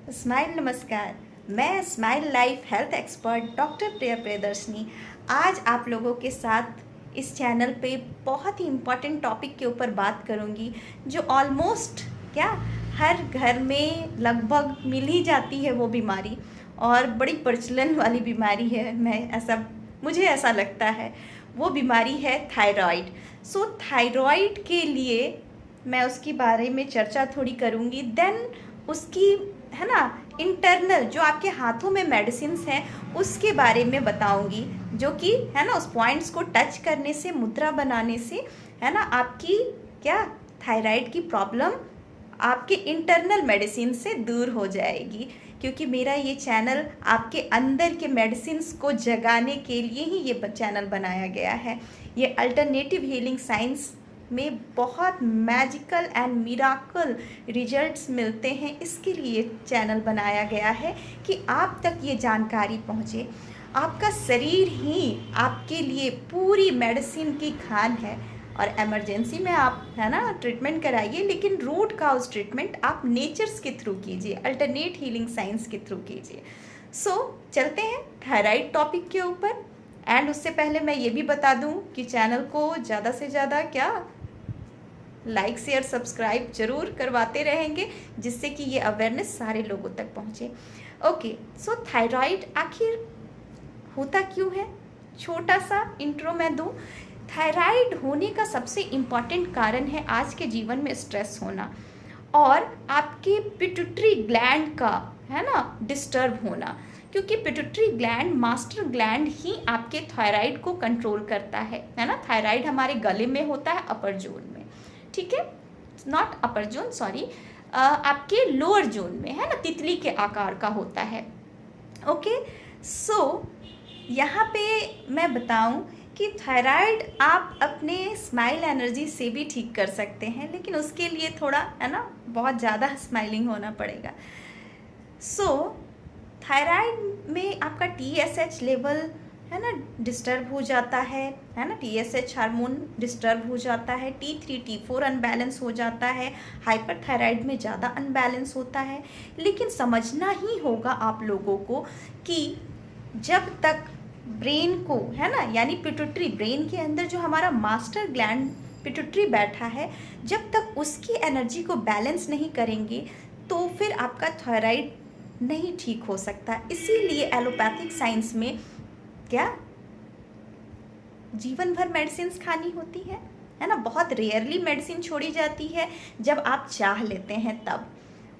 Smile नमस्कार। मैं smile life health expert doctor Priya Priyadarshini आज आप लोगों के साथ इस चैनल पे बहुत ही इम्पॉर्टेंट टॉपिक के ऊपर बात करूँगी जो ऑलमोस्ट हर घर में लगभग मिल ही जाती है वो बीमारी, और बड़ी प्रचलन वाली बीमारी है। मुझे ऐसा लगता है वो बीमारी है थायराइड। सो थायराइड के लिए मैं उसके बारे में चर्चा थोड़ी करूँगी। देन उसकी इंटरनल जो आपके हाथों में मेडिसिन्स हैं उसके बारे में बताऊंगी, जो कि उस पॉइंट्स को टच करने से, मुद्रा बनाने से आपकी थायराइड की प्रॉब्लम आपके इंटरनल मेडिसिन से दूर हो जाएगी। क्योंकि मेरा ये चैनल आपके अंदर के मेडिसिन्स को जगाने के लिए ही ये चैनल बनाया गया है। ये अल्टरनेटिव हीलिंग साइंस में बहुत मैजिकल एंड मिराकल रिजल्ट्स मिलते हैं, इसके लिए चैनल बनाया गया है कि आप तक ये जानकारी पहुँचे। आपका शरीर ही आपके लिए पूरी मेडिसिन की खान है, और इमरजेंसी में आप ट्रीटमेंट कराइए, लेकिन रूट काउज ट्रीटमेंट आप नेचर्स के थ्रू कीजिए, अल्टरनेट हीलिंग साइंस के थ्रू कीजिए। चलते हैं थायराइड टॉपिक के ऊपर। एंड उससे पहले मैं ये भी बता दूं कि चैनल को ज़्यादा से ज़्यादा लाइक शेयर सब्सक्राइब जरूर करवाते रहेंगे, जिससे कि ये अवेयरनेस सारे लोगों तक पहुँचे। ओके, थायराइड आखिर होता क्यों है, छोटा सा इंट्रो मैं दूं। थायराइड होने का सबसे इम्पॉर्टेंट कारण है आज के जीवन में स्ट्रेस होना, और आपके पिट्यूटरी ग्लैंड का डिस्टर्ब होना, क्योंकि पिट्यूटरी ग्लैंड मास्टर ग्लैंड ही आपके थायराइड को कंट्रोल करता है थायराइड हमारे गले में होता है, अपर जोन में, ठीक है, नॉट अपर जोन, सॉरी, आपके लोअर जोन में तितली के आकार का होता है। ओके, यहाँ पे मैं बताऊं कि थायराइड आप अपने स्माइल एनर्जी से भी ठीक कर सकते हैं, लेकिन उसके लिए थोड़ा बहुत ज़्यादा स्माइलिंग होना पड़ेगा। थायराइड में आपका TSH लेवल डिस्टर्ब हो जाता है TSH हार्मोन डिस्टर्ब हो जाता है, T3 T4 अनबैलेंस हो जाता है, हाइपरथायराइड में ज़्यादा अनबैलेंस होता है। लेकिन समझना ही होगा आप लोगों को कि जब तक ब्रेन को यानी पिट्यूटरी, ब्रेन के अंदर जो हमारा मास्टर ग्लैंड पिट्यूटरी बैठा है, जब तक उसकी एनर्जी को बैलेंस नहीं करेंगे तो फिर आपका थायराइड नहीं ठीक हो सकता। इसीलिए एलोपैथिक साइंस में जीवन भर मेडिसिन खानी होती है बहुत रेयरली मेडिसिन छोड़ी जाती है जब आप चाह लेते हैं तब,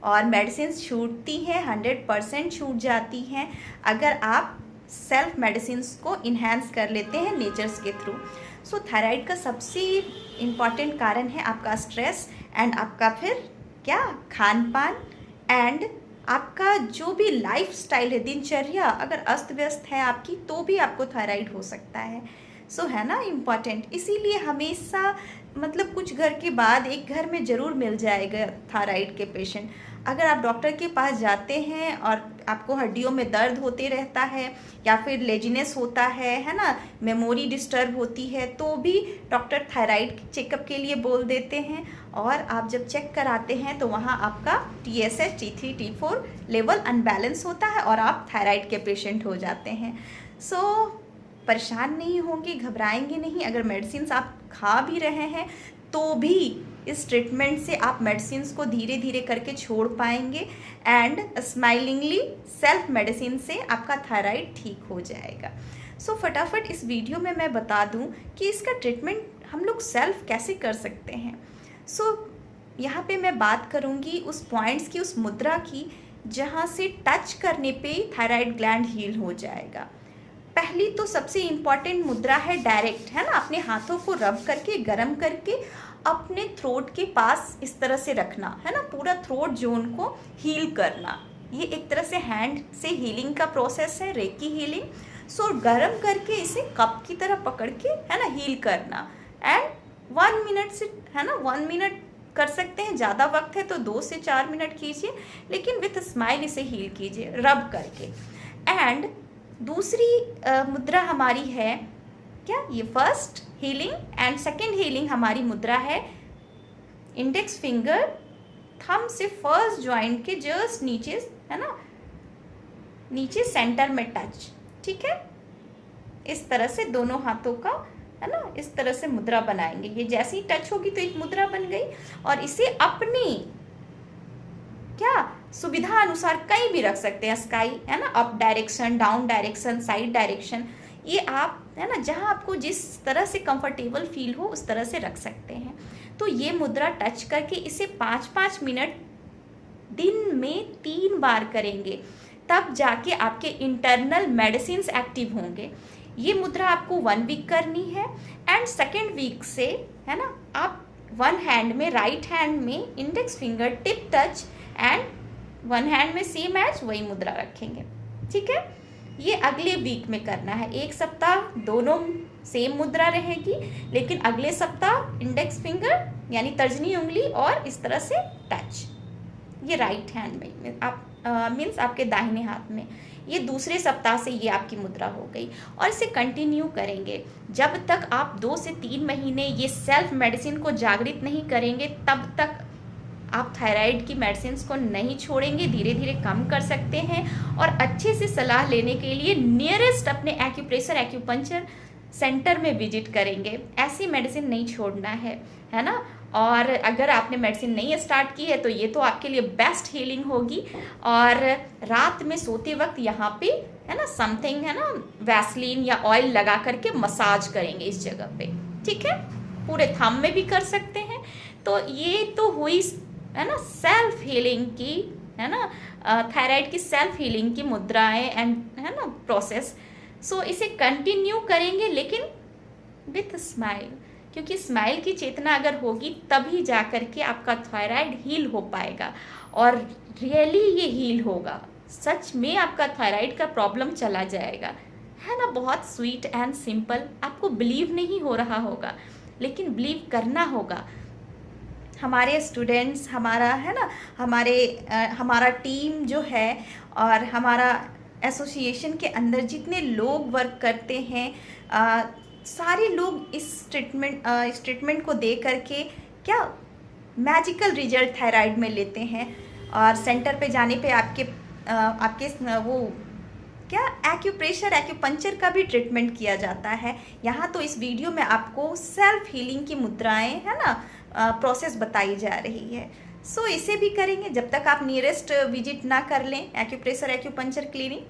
और मेडिसिन छूटती हैं 100% छूट जाती हैं अगर आप सेल्फ मेडिसिन को इन्हेंस कर लेते हैं नेचर्स के थ्रू। थायराइड का सबसे इम्पॉर्टेंट कारण है आपका स्ट्रेस, एंड आपका फिर खान पान, एंड आपका जो भी लाइफ स्टाइल है, दिनचर्या अगर अस्त व्यस्त है आपकी, तो भी आपको थायराइड हो सकता है। इम्पॉर्टेंट। इसीलिए हमेशा कुछ घर के बाद एक घर में ज़रूर मिल जाएगा थायराइड के पेशेंट। अगर आप डॉक्टर के पास जाते हैं और आपको हड्डियों में दर्द होते रहता है, या फिर लेजीनेस होता है मेमोरी डिस्टर्ब होती है, तो भी डॉक्टर थायराइड चेकअप के लिए बोल देते हैं, और आप जब चेक कराते हैं तो वहाँ आपका TSH T3 T4 level unbalance होता है और आप थायराइड के पेशेंट हो जाते हैं। परेशान नहीं होंगे, घबराएंगे नहीं। अगर मेडिसिन आप खा भी रहे हैं तो भी इस ट्रीटमेंट से आप मेडिसिन को धीरे धीरे करके छोड़ पाएंगे, एंड स्माइलिंगली सेल्फ मेडिसिन से आपका थायराइड ठीक हो जाएगा। फटाफट इस वीडियो में मैं बता दूं कि इसका ट्रीटमेंट हम लोग सेल्फ कैसे कर सकते हैं। यहाँ पे मैं बात करूँगी उस पॉइंट्स की, उस मुद्रा की, जहाँ से टच करने पे थायराइड ग्लैंड हील हो जाएगा। पहली तो सबसे इम्पॉर्टेंट मुद्रा है डायरेक्ट, अपने हाथों को रब करके, गरम करके अपने थ्रोट के पास इस तरह से रखना पूरा थ्रोट जोन को हील करना। ये एक तरह से हैंड से हीलिंग का प्रोसेस है, रेकी हीलिंग। गरम करके इसे कप की तरह पकड़ के हील करना, एंड 1 मिनट से 1 मिनट कर सकते हैं, ज़्यादा वक्त है तो 2 से 4 मिनट कीजिए, लेकिन विथ स्माइल इसे हील कीजिए रब करके। एंड दूसरी मुद्रा हमारी है ये first healing, and second healing हमारी मुद्रा है इंडेक्स फिंगर थंब से फर्स्ट जॉइंट के जस्ट नीचे, है ना, नीचे सेंटर में टच। ठीक है, इस तरह से दोनों हाथों का, है ना, इस तरह से मुद्रा बनाएंगे। ये जैसे ही टच होगी तो एक मुद्रा बन गई, और इसे अपनी क्या सुविधा अनुसार कहीं भी रख सकते हैं। स्काई, है ना, up direction, down direction, side direction, ये आप, है ना, जहाँ आपको जिस तरह से कंफर्टेबल फील हो उस तरह से रख सकते हैं। तो ये मुद्रा टच करके इसे 5-5 मिनट दिन में 3 बार करेंगे, तब जाके आपके इंटरनल मेडिसिन्स एक्टिव होंगे। ये मुद्रा आपको 1 वीक करनी है, एंड सेकेंड वीक से, है ना, आप 1 हैंड में, राइट हैंड में index finger tip touch, and 1 hand में सेम एज वही मुद्रा रखेंगे। ठीक है, ये अगले वीक में करना है। 1 सप्ताह दोनों सेम मुद्रा रहेगी, लेकिन अगले सप्ताह इंडेक्स फिंगर यानी तर्जनी उंगली और इस तरह से टच, ये राइट हैंड में, आप मीन्स आपके दाहिने हाथ में। ये दूसरे सप्ताह से ये आपकी मुद्रा हो गई, और इसे कंटिन्यू करेंगे जब तक आप 2 से 3 महीने ये सेल्फ मेडिसिन को जागृत नहीं करेंगे, तब तक आप थायराइड की मेडिसिन को नहीं छोड़ेंगे, धीरे धीरे कम कर सकते हैं। और अच्छे से सलाह लेने के लिए नियरेस्ट अपने एक्यूप्रेशर एक्यूपंक्चर सेंटर में विजिट करेंगे। ऐसी मेडिसिन नहीं छोड़ना है ना। और अगर आपने मेडिसिन नहीं स्टार्ट की है तो ये तो आपके लिए बेस्ट हीलिंग होगी। और रात में सोते वक्त यहाँ पे, है ना, समथिंग, है ना, वैसलीन या ऑयल लगा करके मसाज करेंगे इस जगह पे। ठीक है, पूरे थंब में भी कर सकते हैं। तो ये तो हुई, है ना, सेल्फ हीलिंग की, है ना, थायराइड की सेल्फ हीलिंग की मुद्राएं एंड, है ना, प्रोसेस। सो इसे कंटिन्यू करेंगे, लेकिन विथ स्माइल, क्योंकि स्माइल की चेतना अगर होगी तभी जा कर के आपका थायराइड हील हो पाएगा, और रियली ये हील होगा। सच में आपका थायराइड का प्रॉब्लम चला जाएगा, है ना। बहुत स्वीट एंड सिंपल। आपको बिलीव नहीं हो रहा होगा, लेकिन बिलीव करना होगा। हमारे स्टूडेंट्स, हमारा, है ना, हमारा टीम जो है, और हमारा एसोसिएशन के अंदर जितने लोग वर्क करते हैं, सारे लोग इस ट्रीटमेंट को दे करके क्या मैजिकल रिजल्ट थायराइड में लेते हैं। और सेंटर पे जाने पे आपके वो क्या एक्यूप्रेशर एक्यूपंक्चर का भी ट्रीटमेंट किया जाता है। यहाँ तो इस वीडियो में आपको सेल्फ हीलिंग की मुद्राएं, है ना, प्रोसेस बताई जा रही है। सो इसे भी करेंगे जब तक आप नियरेस्ट विजिट ना कर लें एक्यूप्रेशर एक्यूपंक्चर क्लिनिक।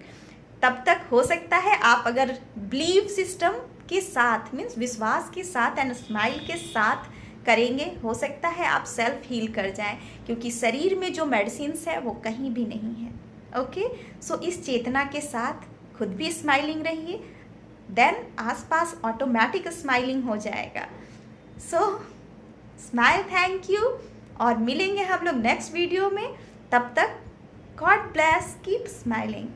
तब तक हो सकता है आप अगर बिलीव सिस्टम के साथ, मीन्स विश्वास के साथ एंड स्माइल के साथ करेंगे, हो सकता है आप सेल्फ हील कर जाएं, क्योंकि शरीर में जो मेडिसिन्स है वो कहीं भी नहीं है। ओके, सो इस चेतना के साथ खुद भी स्माइलिंग रहिए, देन आसपास ऑटोमेटिक स्माइलिंग हो जाएगा। सो स्माइल, थैंक यू, और मिलेंगे हम लोग नेक्स्ट वीडियो में। तब तक गॉड ब्लेस, कीप स्माइलिंग।